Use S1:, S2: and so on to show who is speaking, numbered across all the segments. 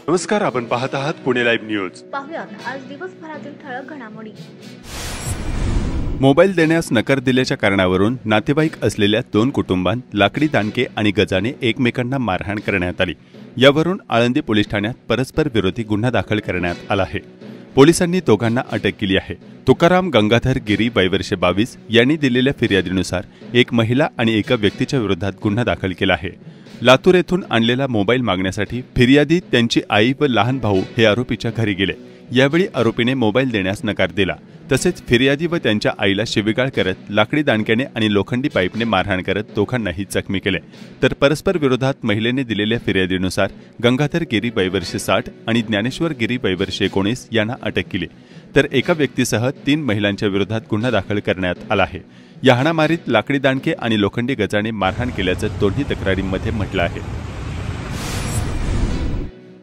S1: नमस्कार, आपण पाहत आहात पुणे लाईव्ह न्यूज।
S2: पाहुयात आज दिवसभरातील ठळक घडामोडी।
S3: मोबाईल देण्यास नकार दिल्याच्या कारणावरून नातेवाईक असलेल्या 2 कुटुंबांत लाकडी दांडके आणि गजाने एकमेकांना मारहाण करण्यात आली। यावरून आळंदी पोलीस ठाण्यात परस्पर विरोधी गुन्हा दाखल करण्यात आला आहे। पोलिसांनी दोघांना अटक केली आहे। तुकाराम गंगाधर गिरी वय वर्ष 22 यांनी दिलेल्या फिर्यादीनुसार एक महिला आणि एका व्यक्तीच्या विरोधात गुन्हा दाखल केला आहे। लातूर येथून आणलेला मोबाईल मागण्यासाठी फिर्यादी, त्यांची आई व लहान भाऊ हे आरोपीच्या घरी गेले। यावेळी आरोपीने मोबाईल देण्यास नकार दिला। तसेच फिर्यादी व त्यांच्या आईला शिवीगाळ करत लाकडी दांडक्याने आणि लोखंडी पाईपने मारहाण करत दोघांनाही जखमी केले। तर परस्पर विरोधात महिलेने दिलेल्या फिर्यादीनुसार गंगाधर गिरी वय वर्ष 60 आणि ज्ञानेश्वर गिरी वय वर्ष 19 यांना अटक केली। तर एका व्यक्तीसह 3 महिलांच्या विरोधात गुन्हा दाखल करण्यात आला आहे। या हाणामारीत लाकडी दांडके आणि लोखंडी गजाने मारहाण केल्याचं दोन्ही तक्रारींमध्ये म्हटलं आहे।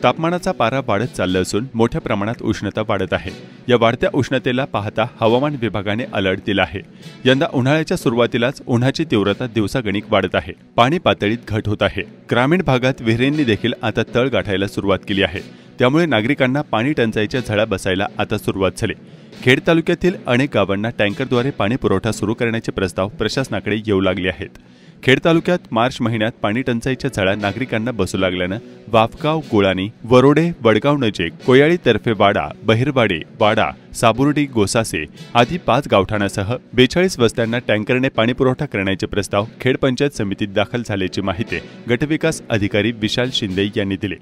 S3: तापमानाचा पारा वाढत चालला असून मोठ्या प्रमाणात उष्णता वाढत आहे। या वाढत्या उष्णतेला पाहता हवामान विभागाने अलर्ट दिला आहे। यंदा उन्हाळ्याच्या सुरुवातीलाच उन्हाची तीव्रता दिवसागणिक वाढत आहे। पाणी पातळीत घट होत आहे। ग्रामीण भागात विहिरींनी देखील आता तळ गाठायला सुरुवात केली आहे। त्यामुळे नागरिकांना पाणी टंचाईच्या झळा बसायला आता सुरुवात झाली। खेड तालुक्यातील अनेक गावांना टँकरद्वारे पाणी पुरवठा सुरू करण्याचे प्रस्ताव प्रशासनाकडे येऊ लागले आहेत। खेड तालुक्यात मार्च महिन्यात पाणी टंचाईच्या झळा नागरिकांना बसू लागल्यानं वाफगाव, गुळाणी, वरोडे, वडगाव नजीक कोयाळी तर्फे वाडा, बहिरवाडे, वाडा, साबुर्डी, गोसासे आदी 5 गावठाणासह 42 वस्त्यांना टँकरने पाणी पुरवठा करण्याचे प्रस्ताव खेड पंचायत समितीत दाखल झाल्याची माहिती गटविकास अधिकारी विशाल शिंदे यांनी दिली।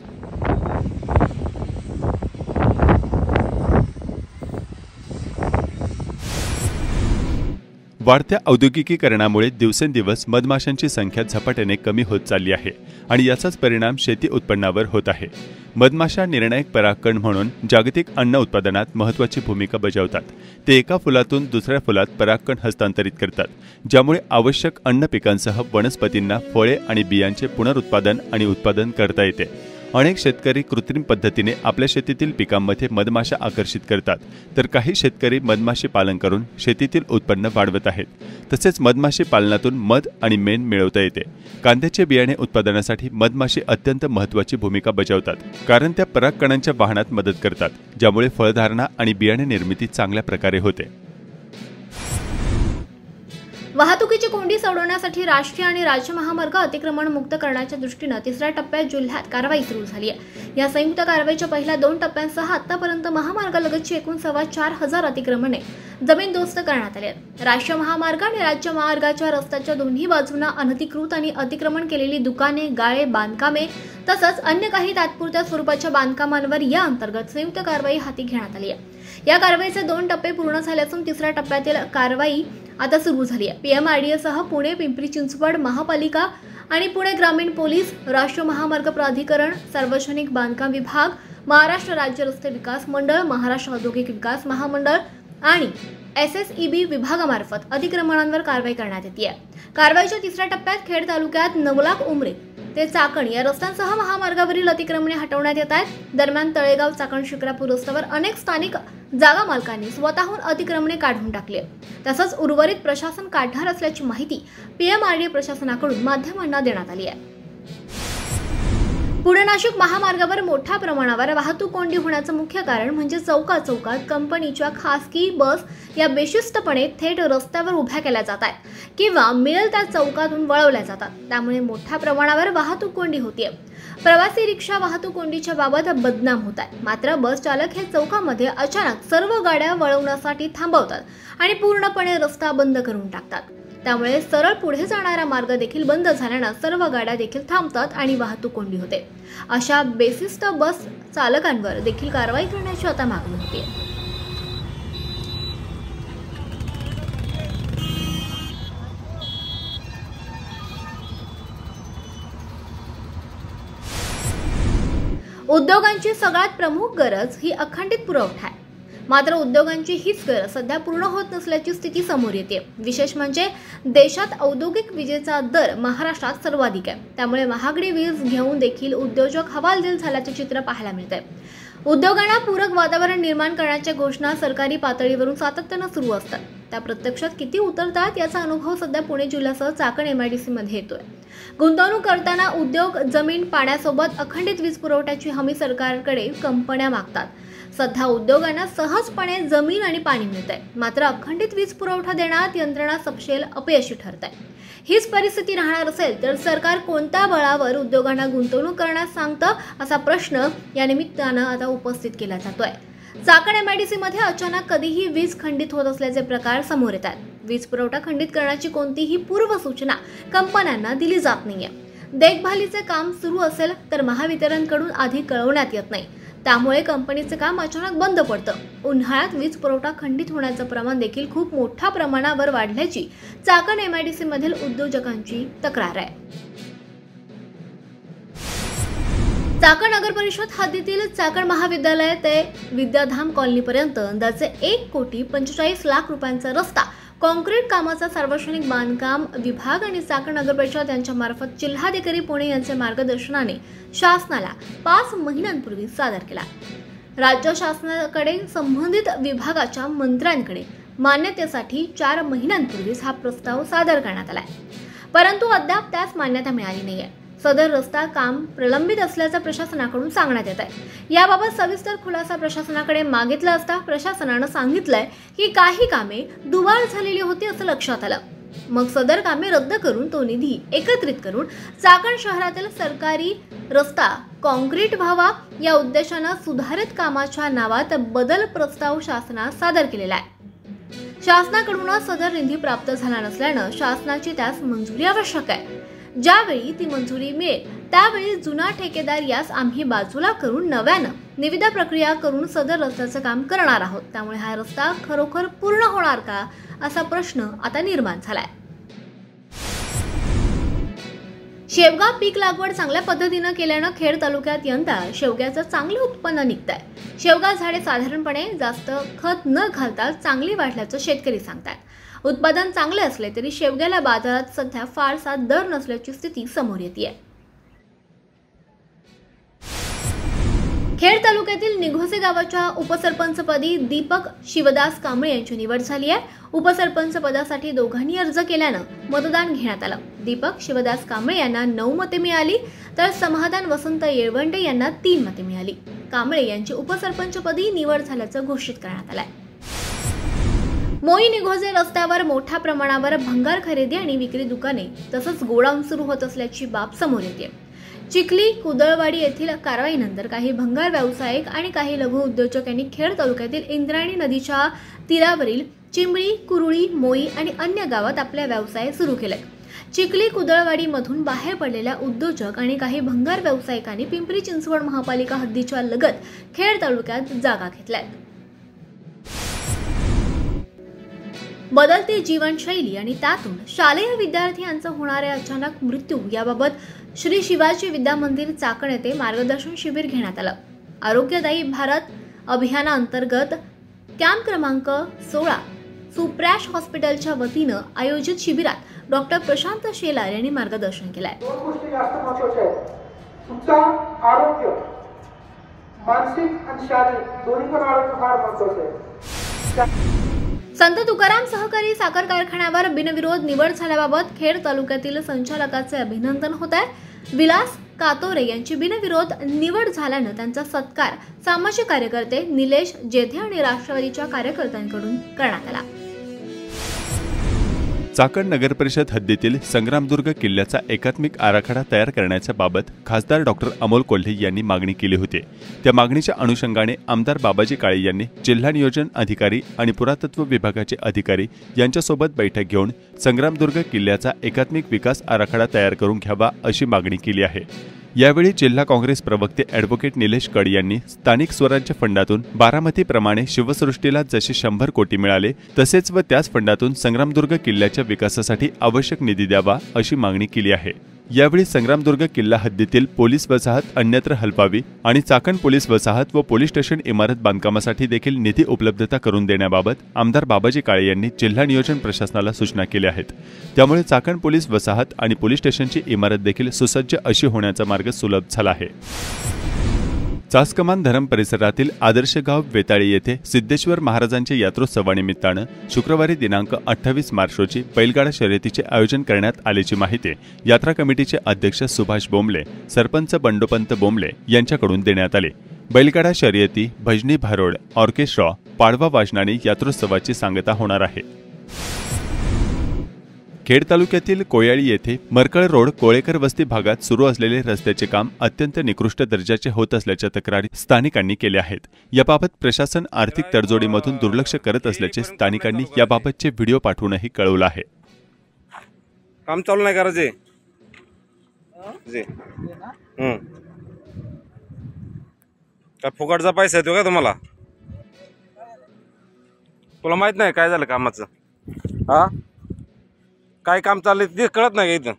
S3: वाढत्या औद्योगिकीकरणामुळे दिवसेंदिवस मधमाशांची संख्या झपाट्याने कमी होत चालली आहे आणि याचाच परिणाम शेती उत्पन्नावर होत आहे। मधमाशा निर्णायक परागकण म्हणून जागतिक अन्न उत्पादनात महत्त्वाची भूमिका बजावतात। ते एका फुलातून दुसऱ्या फुलात परागकण हस्तांतरित करतात, ज्यामुळे आवश्यक अन्न पिकांसह वनस्पतींना फळे आणि बियांचे पुनरुत्पादन आणि उत्पादन करता येते। अनेक शेतकरी कृत्रिम पद्धतीने आपल्या शेतीतील पिकांमध्ये मधमाशा आकर्षित करतात, तर काही शेतकरी मधमाशी पालन करून शेतीतील उत्पन्न वाढवत आहेत। तसेच मधमाशी पालनातून मध आणि मेण मिळवता येते। कांद्याचे बियाणे उत्पादनासाठी मधमाशी अत्यंत महत्त्वाची भूमिका बजावतात, कारण त्या परागकणांच्या वाहनात मदत करतात, ज्यामुळे फळधारणा आणि बियाणे निर्मिती चांगल्या प्रकारे होते।
S2: वाहतुकीची कोंडी सोडवण्यासाठी राष्ट्रीय आणि राज्य महामार्ग अतिक्रमण मुक्त करण्याच्या दृष्टीने 3ऱ्या टप्प्यात जिल्ह्यात कारवाई सुरू झाली आहे। या संयुक्त कारवाईच्या पहिल्या 2 टप्प्यांसह आतापर्यंत महामार्गालगतची एकूण 4,500 अतिक्रमणे जमीनदोस्त करण्यात आली आहेत। राष्ट्रीय महामार्ग आणि राज्य महामार्गाच्या रस्त्याच्या दोन्ही बाजूंना अनधिकृत आणि अतिक्रमण केलेली दुकाने, गाळे, बांधकामे तसंच अन्य काही तात्पुरत्या स्वरूपाच्या बांधकामांवर या अंतर्गत संयुक्त कारवाई हाती घेण्यात आली आहे। या कारवाईचे 2 टप्पे पूर्ण झाले असून 3ऱ्या टप्प्यातील कारवाई आता सुरू झाली आहे। PMRDA सह पुणे, पिंपरी चिंचवड महापालिका आणि पुणे ग्रामीण पोलीस, राष्ट्रीय महामार्ग प्राधिकरण, सार्वजनिक बांधकाम विभाग, महाराष्ट्र राज्य रस्ते विकास मंडळ, महाराष्ट्र औद्योगिक विकास महामंडळ आणि SSEB विभागामार्फत अतिक्रमणांवर कारवाई करण्यात येते आहे। कारवाईच्या 3ऱ्या टप्प्यात खेड तालुक्यात 9 उमरे ते चाकण या रस्त्यांसह महामार्गावरील अतिक्रमणे हटवण्यात येत आहेत। दरम्यान तळेगाव, चाकण, शिक्रापूर रस्त्यावर अनेक स्थानिक जागा मालकांनी स्वतःहून अतिक्रमणे काढून टाकली आहे। तसंच उर्वरित प्रशासन काढणार असल्याची माहिती PMRDA प्रशासनाकडून माध्यमांना देण्यात आली आहे। पुणे नाशिक महामार्गावर मोठ्या प्रमाणावर वाहतूक कोंडी होण्याचं मुख्य कारण म्हणजे चौकात कंपनीच्या खासगी बस या बेशिस्तपणे थेट रस्त्यावर उभ्या केल्या जात आहेत किंवा मिळेल त्या चौकातून वळवल्या जातात। त्यामुळे मोठ्या प्रमाणावर वाहतूक कोंडी होते। प्रवासी रिक्षा वाहतूक कोंडीच्या बाबत बदनाम होत आहे। मात्र बस चालक हे चौकामध्ये अचानक सर्व गाड्या वळवण्यासाठी थांबवतात आणि पूर्णपणे रस्ता बंद करून टाकतात। त्यामुळे सरळ पुढे जाणारा मार्ग देखील बंद झाल्याने सर्व गाड्या देखील थांबतात आणि वाहतूक कोंडी होते। अशा बेशिस्त बस चालकांवर देखील कारवाई करण्याची आता मागणी होते। उद्योगांची सगळ्यात प्रमुख गरज ही अखंडित पुरवठा आहे। मात्र उद्योगांची हीच गरज सध्या पूर्ण होत नसल्याची स्थिती समोर येते। विशेष म्हणजे देशात औद्योगिक विजेचा दर महाराष्ट्रात सर्वाधिक आहे। त्यामुळे महागडी वीज घेऊन देखील उद्योजक हवालदिल झाल्याचे चित्र पाहायला मिळते। उद्योगांना पूरक वातावरण निर्माण करण्याच्या घोषणा सरकारी पातळीवरून सातत्याने सुरू असतात। त्या प्रत्यक्षात किती उतरतात याचा अनुभव सध्या पुणे जिल्ह्यासह चाकण MIDC मध्ये येतोय। गुंतवणूक करताना उद्योग, जमीन, पाण्यासोबत अखंडित वीज पुरवठ्याची हमी सरकारकडे कंपन्या मागतात. सध्या उद्योगांना सहजपणे जमीन आणि पाणी मिळतंय, मात्र अखंडित वीज पुरवठा देण्यात यंत्रणा सपशेल अपयशी ठरत आहे. हीच परिस्थिती राहणार असेल तर सरकार कोणत्या बळावर उद्योगांना गुंतवणूक करण्यास सांगतं, असा प्रश्न या निमित्तानं आता उपस्थित केला जातोय. चाकण MIDC मध्ये अचानक कधीही वीज खंडित होत असल्याचे प्रकार समोर येतात. वीज पुरवठा खंडित करण्याची कोणतीही पूर्वसूचना कंपन्यांना दिली जात नाहीये. देखभालीचे काम सुरू असेल तर महावितरणकडून आधी कळवण्यात येत नाही. त्यामुळे कंपनीचे काम अचानक बंद पडतं. उन्हाळ्यात वीज पुरवठा खंडित होण्याचं प्रमाण देखील खूप मोठ्या प्रमाणावर वाढल्याची चाकण MIDC मधील उद्योजकांची तक्रार आहे. चाकण नगर परिषद हद्दीतील चाकण महाविद्यालय ते विद्याधाम कॉलनीपर्यंत अंदाजे 1,45,00,000 रुपयांचा रस्ता कॉन्क्रीट कामाचा सार्वजनिक बांधकाम विभाग आणि चाकण नगर परिषद यांच्या मार्फत जिल्हाधिकारी पुणे यांच्या मार्गदर्शनाने शासनाला 5 महिन्यांपूर्वी सादर केला. राज्य शासनाकडे संबंधित विभागाच्या मंत्र्यांकडे मान्यतेसाठी 4 महिन्यांपूर्वीच हा प्रस्ताव सादर करण्यात आलाय, परंतु अद्याप त्यास मान्यता मिळाली नाहीये. सदर रस्ता काम प्रलंबित असल्याचं प्रशासनाकडून सांगण्यात येत आहे. याबाबत सविस्तर खुलासा प्रशासनाकडे मागितला असता प्रशासनानं सांगितलंय की काही कामे दुबार झालेली होती असं लक्षात आलं. मग सदर कामे रद्द करून तो निधी एकत्रित करून चाकण शहरातील सरकारी रस्ता कॉन्क्रीट व्हावा या उद्देशानं सुधारित कामाच्या नावात बदल प्रस्ताव शासनास सादर केलेला आहे. शासनाकडून सदर निधी प्राप्त झाला नसल्यानं शासनाची त्यास मंजुरी आवश्यक आहे. ज्यावेळी ती मंजुरी मिळेल त्यावेळी जुना ठेकेदार यास आम्ही बाजूला करून नव्यानं निविदा प्रक्रिया करून सदर रस्त्याचं काम करणार आहोत. त्यामुळे हा रस्ता खरोखर पूर्ण होणार का असा प्रश्न आता निर्माण झालाय. शेवगा पीक लागवड चांगल्या पद्धतीनं केल्यानं खेड तालुक्यात यंदा शेवग्याचं चांगलं उत्पन्न निघतंय. शेवगा झाडे साधारणपणे जास्त खत न घालता चांगली वाढल्याचं शेतकरी सांगतात. उत्पादन चांगले असले तरी शेवग्याला बाजारात सध्या फारसा दर नसल्याची स्थिती समोर येते. खेड तालुक्यातील निघोसे गावाच्या उपसरपंचपदी दीपक शिवदास कांबळे यांची निवड झाली आहे. उपसरपंच पदासाठी दोघांनी अर्ज केल्यानं मतदान घेण्यात आलं. दीपक शिवदास कांबळे यांना 9 मते मिळाली तर समाधान वसंत येळवंडे यांना 3 मते मिळाली. कांबळे यांची उपसरपंचपदी निवड झाल्याचं घोषित करण्यात आलंय. मोई निघोजे रस्त्यावर मोठ्या प्रमाणावर भंगार खरेदी आणि विक्री दुकाने तसंच गोडाऊन सुरू होत असल्याची बाब समोर येते. चिखली कुदळवाडी येथील कारवाईनंतर काही भंगार व्यावसायिक आणि काही लघु उद्योजक यांनी खेड तालुक्यातील इंद्रायणी नदीच्या तीरावरील चिंबळी, कुरुळी, मोई आणि अन्य गावात आपले व्यवसाय सुरू केले. चिखली कुदळवाडीमधून बाहेर पडलेल्या उद्योजक आणि काही भंगार व्यावसायिकांनी पिंपरी चिंचवड महापालिका हद्दीच्या लगत खेड तालुक्यात जागा घेतल्यात. बदलती जीवनशैली आणि त्यातून शालेय विद्यार्थ्यांचा होणाऱ्या अचानक मृत्यू याबाबत श्री शिवाजी विद्या मंदिर चाकण येथे मार्गदर्शन शिबिर घेण्यात आलं. आरोग्यदायी भारत अभियानाअंतर्गत कॅम्प क्रमांक 16 सुप्रॅश हॉस्पिटलच्या वतीनं आयोजित शिबिरात डॉक्टर प्रशांत शेलार यांनी मार्गदर्शन केलंय.
S4: 2 गोष्टी जास्त महत्त्वाच्या आहेत. तुमचं आरोग्य मानसिक आणि शारीरिक दोन्ही पण आरोग्य फार महत्त्वाचं आहे.
S2: संत तुकाराम सहकारी साखर कारखान्यावर बिनविरोध निवड झाल्याबाबत खेड तालुक्यातील संचालकाचे अभिनंदन होत आहे. विलास कातोरे यांची बिनविरोध निवड झाल्यानं त्यांचा सत्कार सामाजिक कार्यकर्ते निलेश जेथे आणि राष्ट्रवादीच्या कार्यकर्त्यांकडून करण्यात आला.
S3: चाकण नगर परिषद हद्दीतील संग्रामदुर्ग किल्ल्याचा एकात्मिक आराखडा तयार करण्याच्या बाबत खासदार डॉक्टर अमोल कोल्हे यांनी मागणी केली होती. त्या मागणीच्या अनुषंगाने आमदार बाबाजी काळे यांनी जिल्हा नियोजन अधिकारी आणि पुरातत्व विभागाचे अधिकारी यांच्यासोबत बैठक घेऊन संग्रामदुर्ग किल्ल्याचा एकात्मिक विकास आराखडा तयार करून घ्यावा अशी मागणी केली आहे. यावेळी जिल्हा काँग्रेस प्रवक्ते ॲडव्होकेट निलेश कड यांनी स्थानिक स्वराज्य फंडातून बारामतीप्रमाणे शिवसृष्टीला जसे 100 कोटी मिळाले तसेच व त्याच फंडातून संग्रामदुर्ग किल्ल्याच्या विकासासाठी आवश्यक निधी द्यावा अशी मागणी केली आहे. यावेळी संग्रामदुर्ग किल्ला हद्दीतील पोलीस वसाहत अन्यत्र हलवावी आणि चाकण पोलीस वसाहत व पोलीस स्टेशन इमारत बांधकामासाठी देखील निधी उपलब्धता करून देण्याबाबत आमदार बाबाजी काळे यांनी जिल्हा नियोजन प्रशासनाला सूचना केल्या आहेत. त्यामुळे चाकण पोलीस वसाहत आणि पोलीस स्टेशनची इमारत देखील सुसज्ज अशी होण्याचा मार्ग सुलभ झाला आहे. चासकमान धरम परिसरातील आदर्श गाव वेताळी येथे सिद्धेश्वर महाराजांच्या यात्रोत्सवानिमित्तानं शुक्रवारी दिनांक 28 मार्च रोजी बैलगाडा शर्यतीचे आयोजन करण्यात आल्याची माहिती यात्रा कमिटीचे अध्यक्ष सुभाष बोंबले, सरपंच बंडोपंत बोंबले यांच्याकडून देण्यात आली। बैलगाडा शर्यती, भजनी भारोड, ऑर्केस्ट्रा, पाडवा वाजनाने यात्रोत्सवाची सांगता होणार आहे। खेड तालुक्यातील कोयाळी येथे मरकळ रोड कोळेकर वस्ती भागात सुरू असलेले रस्त्याचे काम अत्यंत निकृष्ट दर्जाचे होत असल्याच्या तक्रारी स्थानिकांनी केल्या आहेत। याबाबत प्रशासन आर्थिक तडजोडीमधून दुर्लक्ष करत असल्याचे स्थानिकांनी याबाबतचे व्हिडिओ पाठवूनही कळवलं आहे।
S5: काम चालू नाही करायचे काय फुकटचा पैसा येतो का तुम्हाला? तुला माहित नाही काय झालं कामाचं? हा, काय काम चाललंय ते कळत नाही का इथं?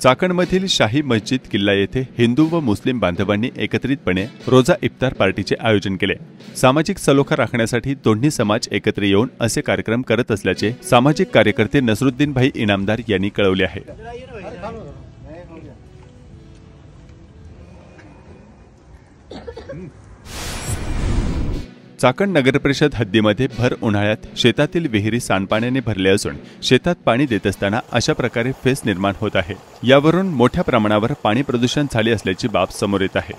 S3: चाकणमधील शाही मस्जिद किल्ला येथे हिंदू व मुस्लिम बांधवांनी एकत्रितपणे रोजा इफ्तार पार्टीचे आयोजन केले। सामाजिक सलोखा राखण्यासाठी दोन्ही समाज एकत्र येऊन असे कार्यक्रम करत असल्याचे सामाजिक कार्यकर्ते नसरुद्दीन भाई इनामदार यांनी कळवले आहे। चाकण नगरपरिषद हद्दीमध्ये भर उन्हाळ्यात शेतातील विहिरी सांडपाण्याने भरले असून शेतात पाणी देत असताना अशा प्रकारे फेस निर्माण होत आहे। यावरून मोठ्या प्रमाणावर पाणी प्रदूषण झाले असल्याची बाब समोर येत आहे।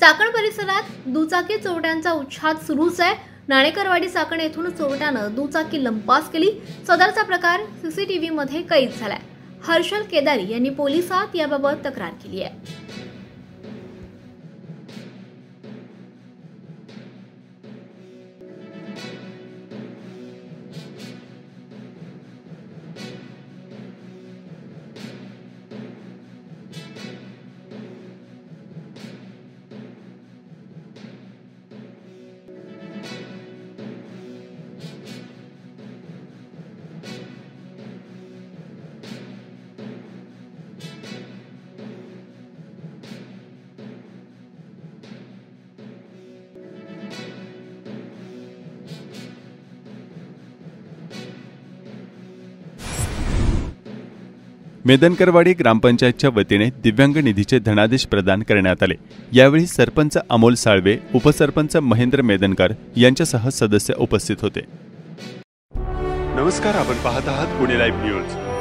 S2: चाकण परिसरात दुचाकी चोरट्यांचा उच्छाद सुरूच आहे। नाणेकरवाडी चाकण येथून चोरट्यानं दुचाकी लंपास केली। सदरचा प्रकार सीसीटीव्ही मध्ये कैद झालाय। हर्षल केदारी यांनी पोलिसात याबाबत तक्रार केली आहे।
S3: मेदनकरवाडी ग्रामपंचायतच्या वतीने दिव्यांग निधीचे धनादेश प्रदान करण्यात आले। यावेळी सरपंच अमोल साळवे, उपसरपंच महेंद्र मेदनकर यांच्यासह सदस्य उपस्थित होते।
S1: नमस्कार, आपण पाहत आहात पुणे लाईव्ह न्यूज।